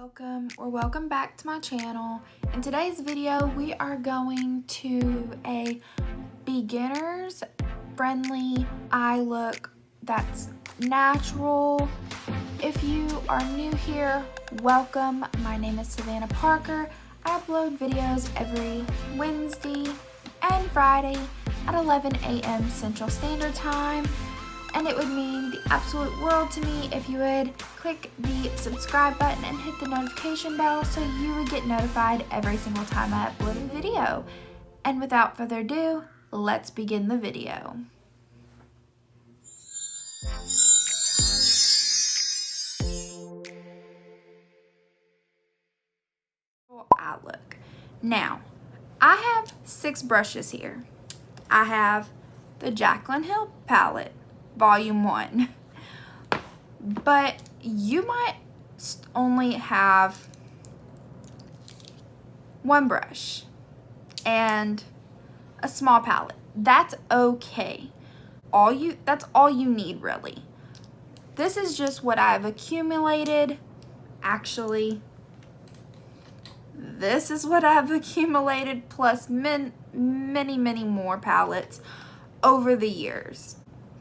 Welcome back to my channel. In today's video, we are going to a beginners friendly eye look that's natural. If you are new here, welcome. My name is Savannah Parker. I upload videos every Wednesday and Friday at 11 a.m. Central Standard Time. And it would mean the absolute world to me if you would click the subscribe button and hit the notification bell so you would get notified every single time I upload a video. And without further ado, let's begin the video. Eye look. Now, I have 6 brushes here. I have the Jaclyn Hill palette. Volume 1, but you might only have 1 brush and a small palette. That's okay. That's all you need, really. This is just what I've accumulated. Actually, this is what I've accumulated plus many more palettes over the years.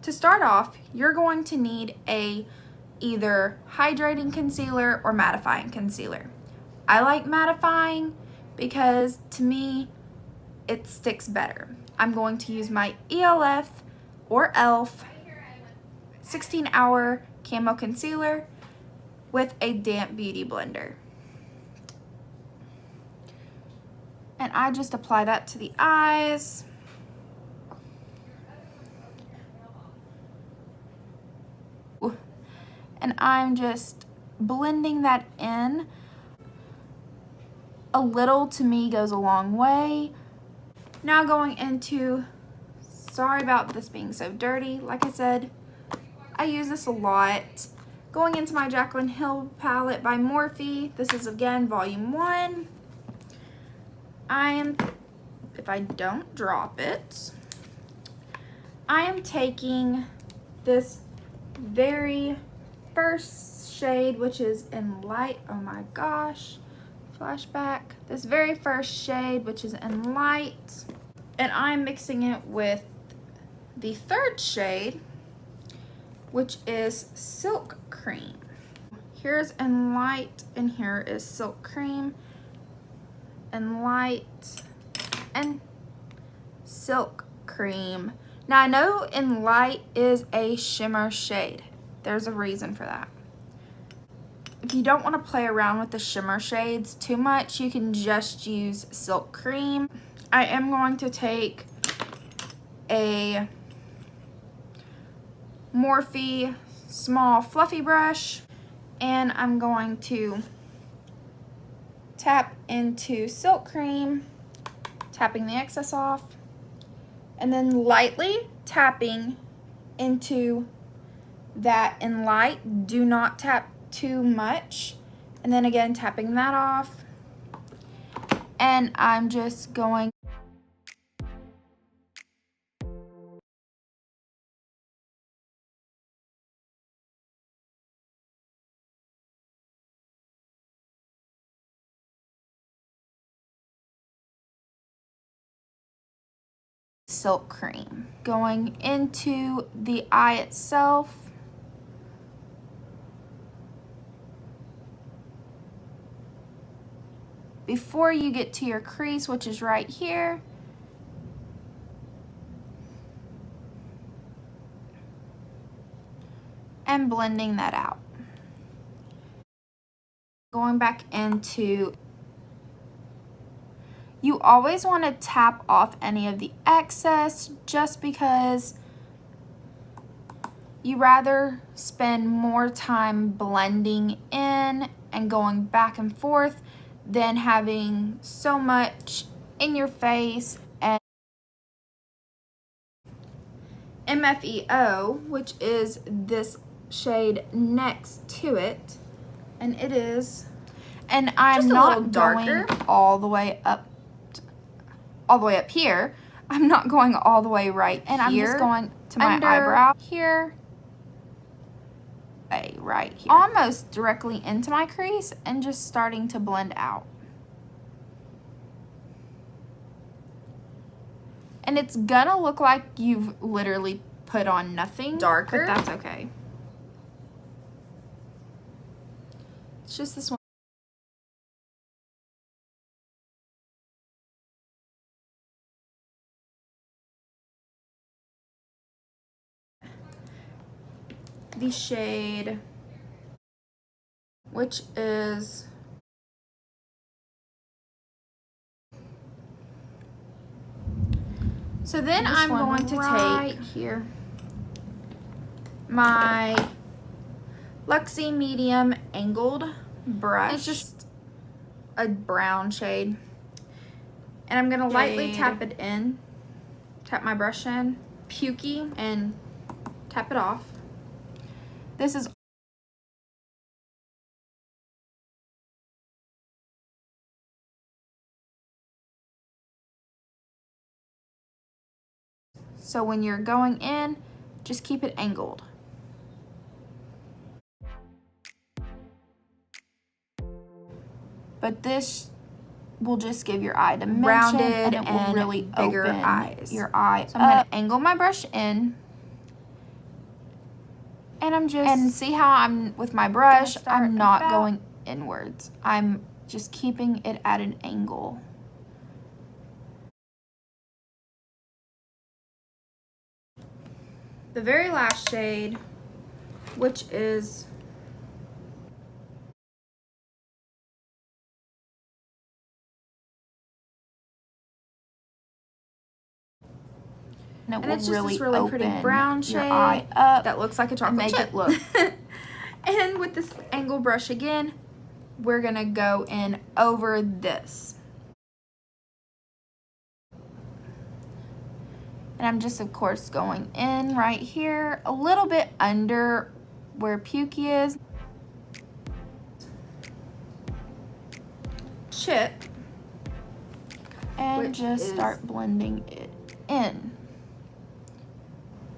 To start off, you're going to need either hydrating concealer or mattifying concealer. I like mattifying because to me, it sticks better. I'm going to use my ELF or ELF 16-hour camo concealer with a damp beauty blender. And I just apply that to the eyes. And I'm just blending that in. A little to me goes a long way. Now going into, sorry about this being so dirty. Like I said, I use this a lot. Going into my Jaclyn Hill palette by Morphe. This is again volume 1. If I don't drop it, I am taking this very first shade, which is in light. Oh my gosh, flashback. This very first shade, which is in light, and I'm mixing it with the third shade, which is Silk Cream. Here's in light, and here is Silk Cream, and light, and Silk Cream. Now I know in light is a shimmer shade. There's a reason for that. If you don't want to play around with the shimmer shades too much, you can just use Silk Cream. I am going to take a Morphe small fluffy brush and I'm going to tap into Silk Cream, tapping the excess off, and then lightly tapping into that in light. Do not tap too much, and then again tapping that off, and I'm just going Silk Cream going into the eye itself. Before you get to your crease, which is right here, and blending that out. Going back into, you always want to tap off any of the excess just because you rather spend more time blending in and going back and forth than having so much in your face. And MFEO, which is this shade next to it, and it is, and I'm not going all the way up here. I'm not going all the way right and here. I'm just going to my eyebrow here right here, almost directly into my crease, and just starting to blend out. And it's gonna look like you've literally put on nothing darker, but that's okay. It's just this one. The shade, which is so then I'm going to take here my Luxie medium angled brush. It's just a brown shade, and I'm gonna lightly tap it in, tap my brush in, pukey, and tap it off. This is so when you're going in, just keep it angled. But this will just give your eye dimension, rounded, and it will really bigger open eyes. Your eye. So I'm gonna angle my brush in, and I'm just, and see how I'm with my brush, I'm not going inwards. I'm just keeping it at an angle. The very last shade, which is and it's just this really pretty brown shade eye up that looks like a chocolate chip. Make it look. And with this angle brush again, we're gonna go in over this. And I'm just, of course, going in right here, a little bit under where pukey is. Chip. And just start blending it in.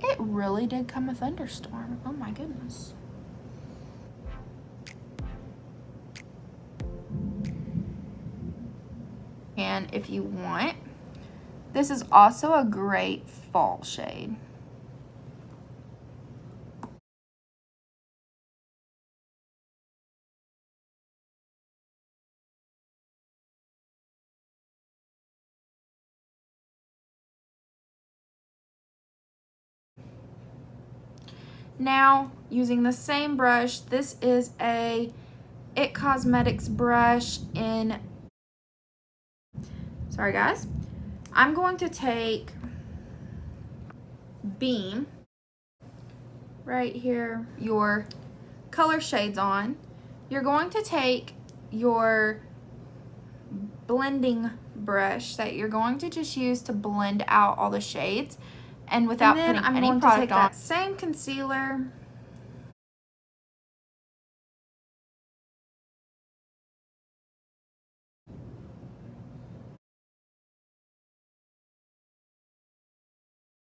It really did come a thunderstorm. Oh my goodness. And if you want, this is also a great fall shade. Now, using the same brush, this is a IT Cosmetics brush in, sorry guys, I'm going to take Beam right here, your color shades on. You're going to take your blending brush that you're going to just use to blend out all the shades, and without putting any product on. That same concealer,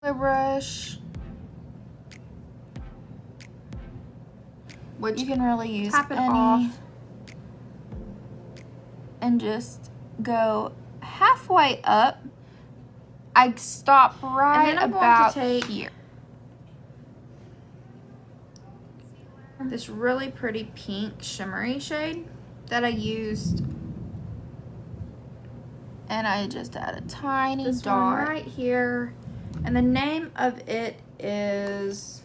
brush, which you can really use tap it off, and just go halfway up. I stop right about here. This really pretty pink shimmery shade that I used, and I just add a tiny dot right here, and the name of it is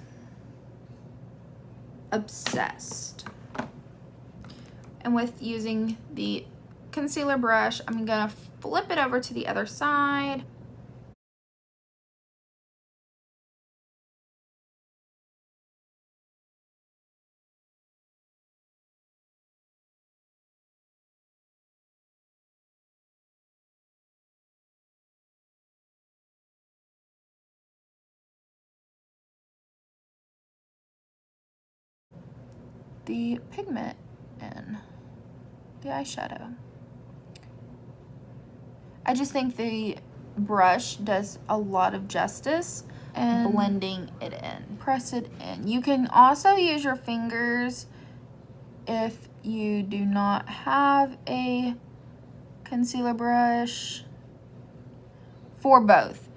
Obsessed. And with using the concealer brush, I'm gonna flip it over to the other side. The pigment in the eyeshadow. I just think the brush does a lot of justice and blending it in. Press it in. You can also use your fingers if you do not have a concealer brush for both.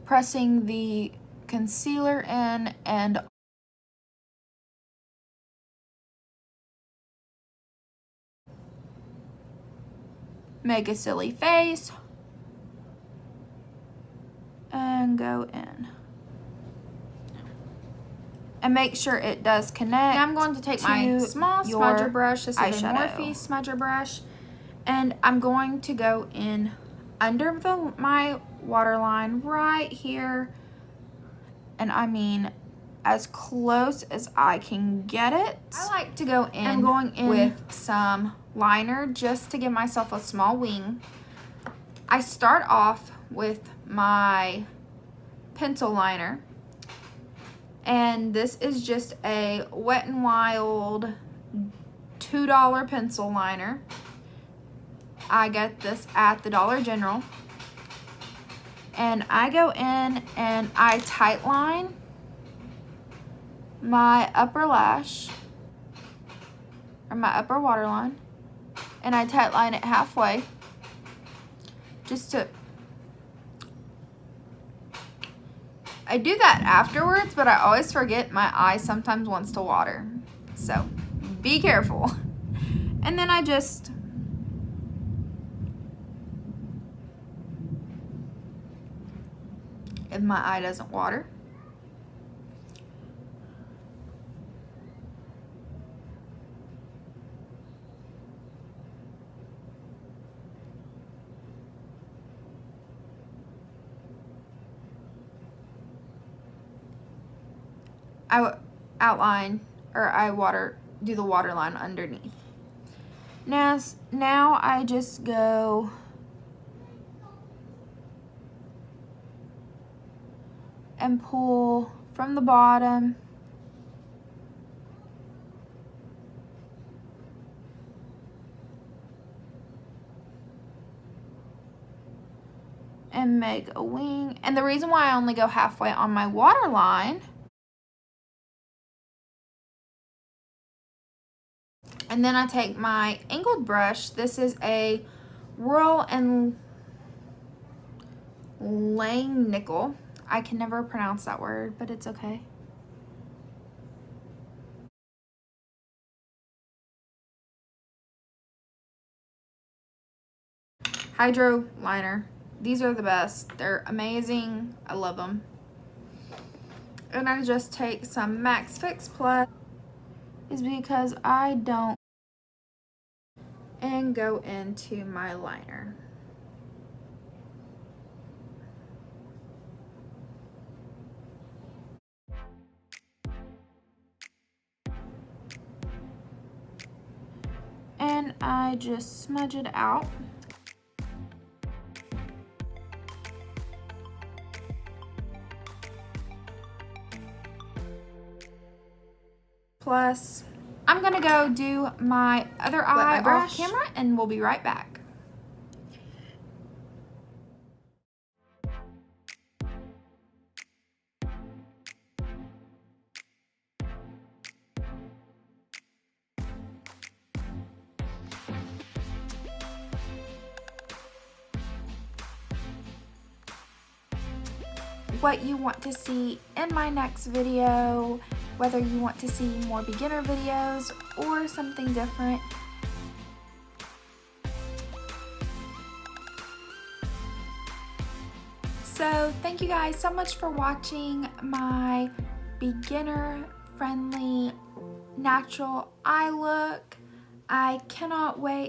Pressing the concealer in and make a silly face and go in. And make sure it does connect. Now I'm going to take my small smudger brush. This is a Morphe smudger brush. And I'm going to go in under my waterline right here. And I mean as close as I can get it. I like to go in, with some liner just to give myself a small wing. I start off with my pencil liner. And this is just a Wet n Wild $2 pencil liner. I get this at the Dollar General. And I go in and I tight line my upper lash, or my upper waterline, and I tight line it halfway just to... I do that afterwards, but I always forget my eye sometimes wants to water. So be careful. And then I just if my eye doesn't water, I outline, or I do the waterline underneath. Now I just go and pull from the bottom and make a wing. And the reason why I only go halfway on my waterline, and then I take my angled brush. This is a Royal and Lang nickel. I can never pronounce that word, but it's okay. Hydro liner. These are the best. They're amazing. I love them. And I just take some Max Fix Plus, is because I don't, and go into my liner. And I just smudge it out. Plus, I'm gonna go do my other eye off camera and we'll be right back. What you want to see in my next video, whether you want to see more beginner videos or something different. So thank you guys so much for watching my beginner friendly natural eye look. I cannot wait